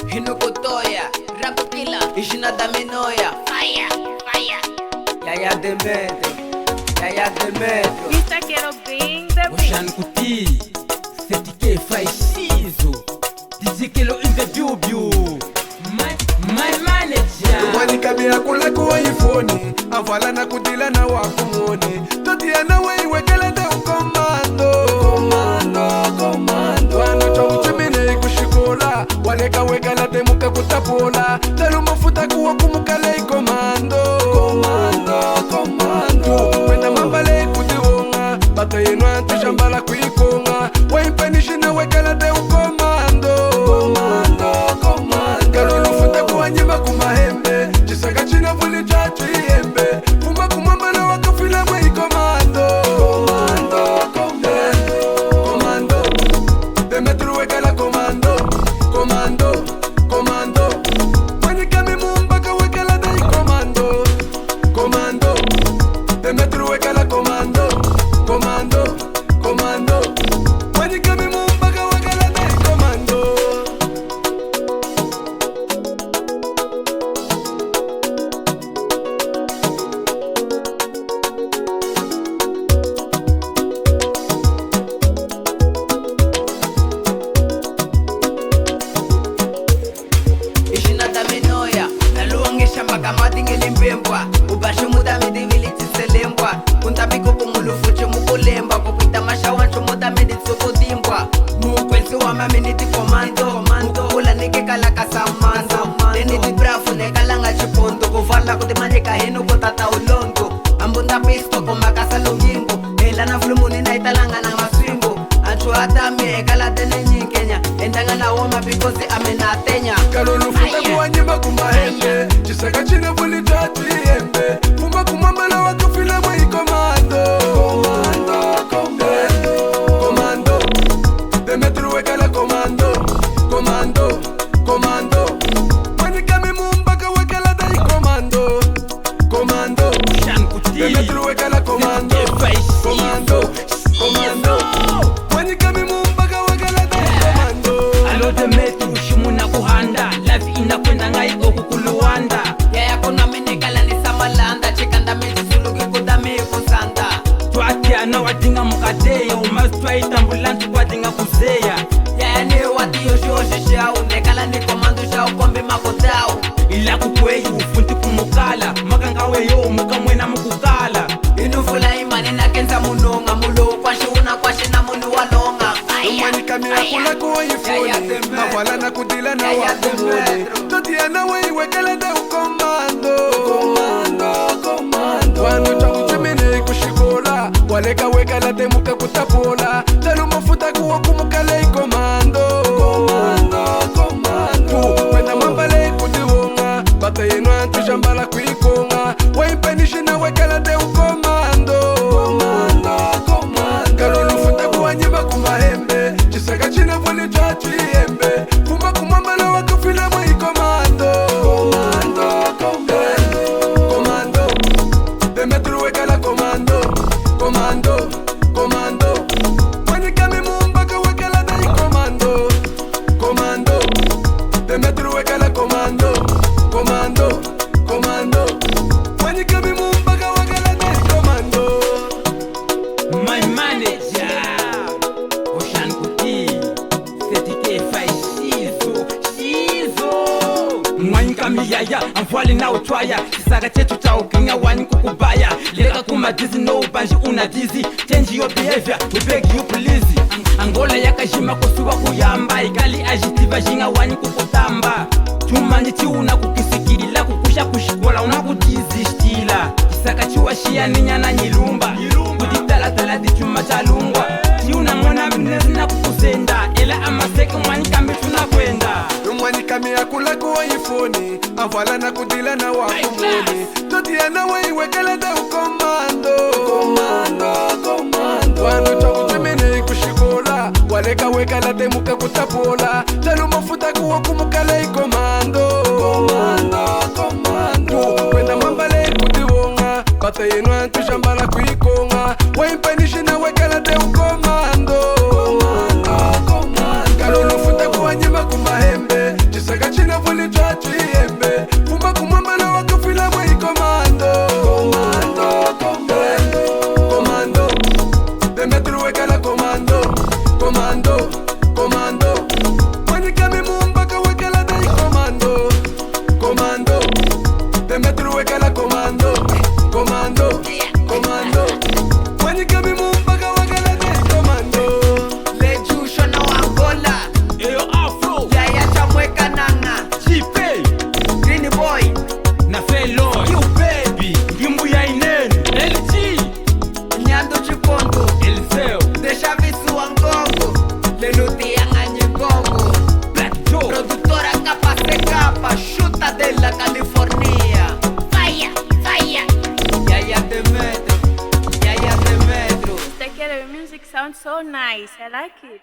Hinukutoya, Rapukila, Ishinada Menoya. Fire, fire. Yaya de metro, Yaya de metro. Mr. Querubim the beat. Ocean Kuti, CTK Faishizo, DJ Kelo in the dubio. My manager. Wani kabia kula kuwa ifoni, avala na kudila na wakumoni. Totia na wei wekele de ukomando. Komando. Wano cha uchimine kushikola, waleka wekala de muka kutapola. Talu mafuta kuwa kumukale komando. Wena mambale kutiwonga, bata yenu antishambala kuikonga. Waipanishi na wekala de ukomando. Kalulu futa kuwanyima kumahembe, chisaka china vuli chachi yembe. Fuma kumamba na wakafila mwa ikomando. Komando, Demetru wekala komando. Wani kami mumbaka wekala dai komando. Demetru wekala komando. Wani kami mumbaka wekala dai komando. Ishinada Menoya, naluangisha mpaka madingeli mbembwa. Ubashe muda midivili tiselembwa. Kuntapiko kumulufuche mukulemba. Kukwita mashawancho muda meditsukudimbwa. Mukwensi wa maminiti komando. Kukula nike kalaka samando. Neniti brafu nekalanga chipondo. Kuvala kutimanyika henu kutata ulondo. Ambunda pisto kumakasa lungingo. Hela na flumuni na italanga na maswingo. Ancho atame ekala tene nyingenya. Endanga na woma bikozi amenatenya. Kalulu futa kuwanyima kumahembe, chisaka china vuli chachi yembe. Fuma kumamba na wakafila mwa ikomando. Demetru wekala komando. Wani kami mumbaka wekala dai komando. Ocean Kuti, Demetru wekala komando. CTK Faishizo. Wani kami mumbaka wekala dai komando. Alo de metro, shimuna kuhanda. Life inakwenda ngai okukuluwanda. Yaya kuna menekala ni samalanda. Chikanda mezi suluki kudame kusanda. Twatia na wadinga mukadeya. Umastwa itambulantu wadinga kuzeya. Yaya ni wati yoshoshe shao. Nekala ni komando shao kombi makotao. Ila kukweyi ufunti kumukala. Makangawe yo mukamwena mukukala. Inufula imani na kenza munonga. Mulo kwashi una kwashi na munu walonga. Mwani kamia kula kuwa ifoni, avala na kudila na wakumoni. Totia na wei wekele de ukomando. Wano cha uchimine kushikola, waleka wekala de muka kutapola. Talu mafuta kuwa kumukale ikomando. Wena mambale kudiwonga, bata yenu antishambala kuikonga. Waipanishi na wekala de ukomando. Kalulu futa kuwanyima kumahembe, chisaka china vuli chachi yembe. Fuma kumamba na wakafila mwa ikomando. Demetru wekala komando. Wani kami mumbaka wekala dai komando. Demetru wekala komando. Wani kami mumbaka wekala dai komando. My manager, Ocean Kuti, CTK Faishizo. Mwani kamiyaya, amfwali na utwaya. Kisaka chetu cha ukinga wani kukubaya. Leka kumadizi no ubanji unadizi. Change your behavior, we beg you please. Angola yakashima kusuwa kuyamba. Ikali ajitiva jinga wani kukutamba. Chumani chiuna kukisikilila. Kukusha kushikola unakutizishtila. Kisaka chiwa shia ninya na nyilumba. Kutitalatala di chuma chalungwa. Chiuna mwana mnezi na kukusenda. Ela amaseke mwani kambi tunakwenda. Mwani kamia kula kuwa ifoni, avala na kudila na wakumoni. Totia na wei wekele de ukomando. Wano cha uchimine kushikola, waleka wekala de muka kutapola. Talu mafuta kuwa kumukale ikomando. Wena mambale kudiwonga, bata yenu antishambala kuikonga. Waipanishi na wekala de ukomando. Kalulu futa kuwanyima kumahembe, chisaka chiembe fuma kumwamba na wakafila mwe komando komando komando komando Demetri weka la komando komando komando Mwanikami mumbaka weka la dai komando komando Demetri weka la komando komando komando Mwanikami mumbaka weka la dai komando Lejusho na Angola Eyo Afro Yaya chamweka nanga Chipe Green Boy na Felon You baby Gimbu ya inenu LG Nyando Chipondo Eliseo Deixa visu Angongo Leluti Yanganyi Gongo Black Joe Productora capa se capa Chuta de la California Fire, fire Yaya Demetro Yaya Demetro The music sounds so nice. I like it.